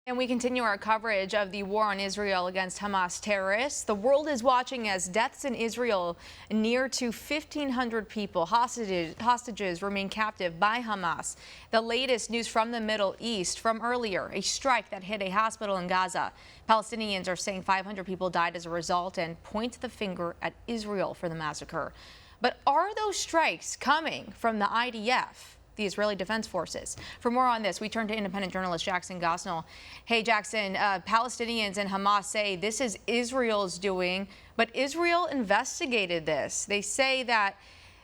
And we continue our coverage of the war on Israel against Hamas terrorists. The world is watching as deaths in Israel near to 1,500 people, hostages remain captive by Hamas. The latest news from the Middle East from earlier, a strike that hit a hospital in Gaza. Palestinians are saying 500 people died as a result and point the finger at Israel for the massacre. But are those strikes coming from the IDF? The Israeli Defense Forces. For more on this, we turn to independent journalist Jackson Gosnell. Hey, Jackson, Palestinians and Hamas say this is Israel's doing, but Israel investigated this. They say that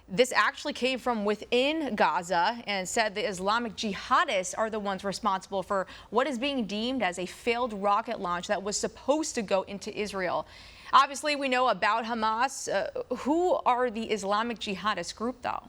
this actually came from within Gaza and said the Islamic jihadists are the ones responsible for what is being deemed as a failed rocket launch that was supposed to go into Israel. Obviously, we know about Hamas. Who are the Islamic jihadist group, though?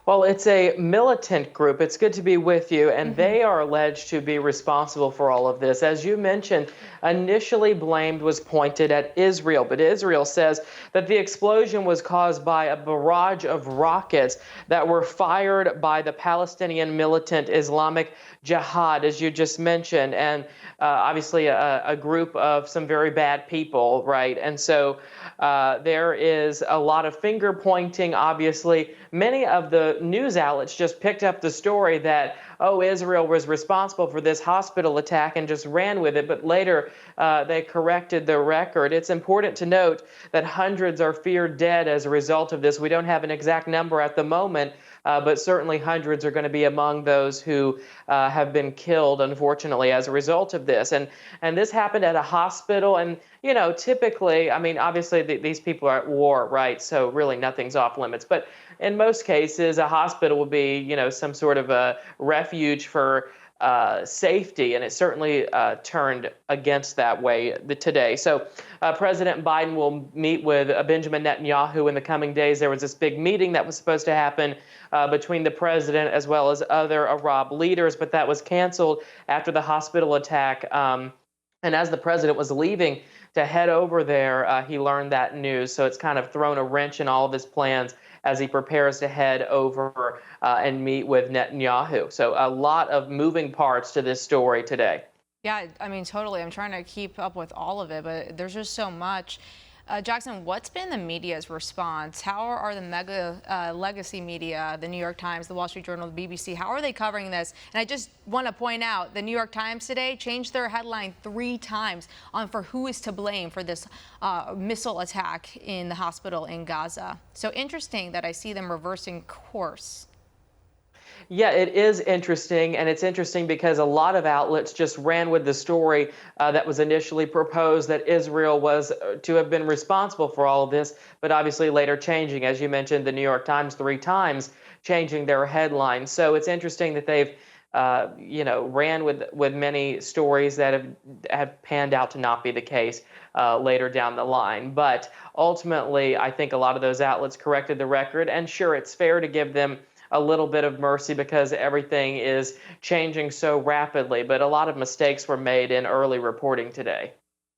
Well, it's a militant group. It's good to be with you, and they are alleged to be responsible for all of this. As you mentioned, initially blamed was pointed at Israel, but Israel says that the explosion was caused by a barrage of rockets that were fired by the Palestinian militant Islamic Jihad, as you just mentioned, and obviously a group of some very bad people, right? And so there is a lot of finger pointing, obviously. Many of the news outlets just picked up the story that, oh, Israel was responsible for this hospital attack and just ran with it, but later they corrected the record. It's important to note that hundreds are feared dead as a result of this. We don't have an exact number at the moment, but certainly hundreds are going to be among those who have been killed, unfortunately, as a result of this. And this happened at a hospital. And, you know, typically, I mean, obviously these people are at war, right? So really nothing's off limits. But in most cases, a hospital will be, you know, some sort of a refuge for safety, and it certainly turned against that way today. So President Biden will meet with Benjamin Netanyahu in the coming days. There was this big meeting that was supposed to happen between the president as well as other Arab leaders, but that was canceled after the hospital attack. And as the president was leaving to head over there, he learned that news. So it's kind of thrown a wrench in all of his plans as he prepares to head over and meet with Netanyahu. So a lot of moving parts to this story today. Yeah, I mean, totally. I'm trying to keep up with all of it, but there's just so much. Jackson, what's been the media's response? How are the mega legacy media, the New York Times, the Wall Street Journal, the BBC, how are they covering this? And I just want to point out, the New York Times today changed their headline 3 times on for who is to blame for this missile attack in the hospital in Gaza. So interesting that I see them reversing course. Yeah, it is interesting, and it's interesting because a lot of outlets just ran with the story that was initially proposed that Israel was to have been responsible for all of this, but obviously later changing, as you mentioned, the New York Times 3 times changing their headline. So it's interesting that they've ran with many stories that have panned out to not be the case later down the line. But ultimately, I think a lot of those outlets corrected the record, and sure, it's fair to give them a little bit of mercy because everything is changing so rapidly, but a lot of mistakes were made in early reporting today.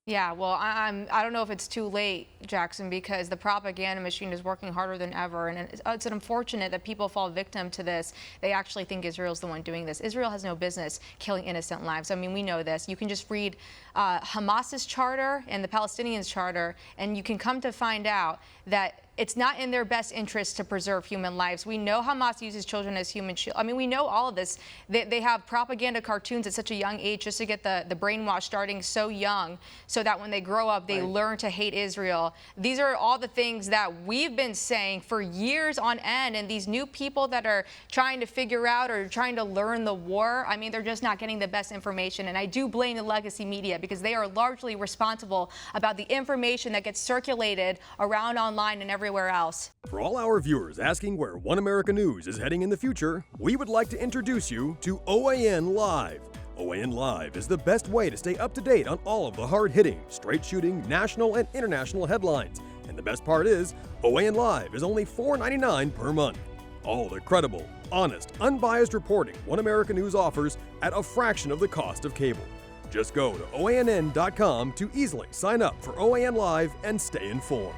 Yeah, well, I don't know if it's too late, Jackson, because the propaganda machine is working harder than ever, and it's unfortunate that people fall victim to this. They actually think Israel's the one doing this. Israel has no business killing innocent lives. I mean, we know this. You can just read Hamas's charter and the Palestinians' charter, and you can come to find out that it's not in their best interest to preserve human lives. We know Hamas uses children as human shield. I mean, we know all of this. They have propaganda cartoons at such a young age just to get the brainwash starting so young so that when they grow up, they learn to hate Israel. These are all the things that we've been saying for years on end. And these new people that are trying to figure out or trying to learn the war, I mean, they're just not getting the best information. And I do blame the legacy media because they are largely responsible about the information that gets circulated around online and everywhere else. For all our viewers asking where One America News is heading in the future, we would like to introduce you to OAN Live. OAN Live is the best way to stay up to date on all of the hard-hitting, straight-shooting, national and international headlines. And the best part is, OAN Live is only $4.99 per month. All the credible, honest, unbiased reporting One America News offers at a fraction of the cost of cable. Just go to OANN.com to easily sign up for OAN Live and stay informed.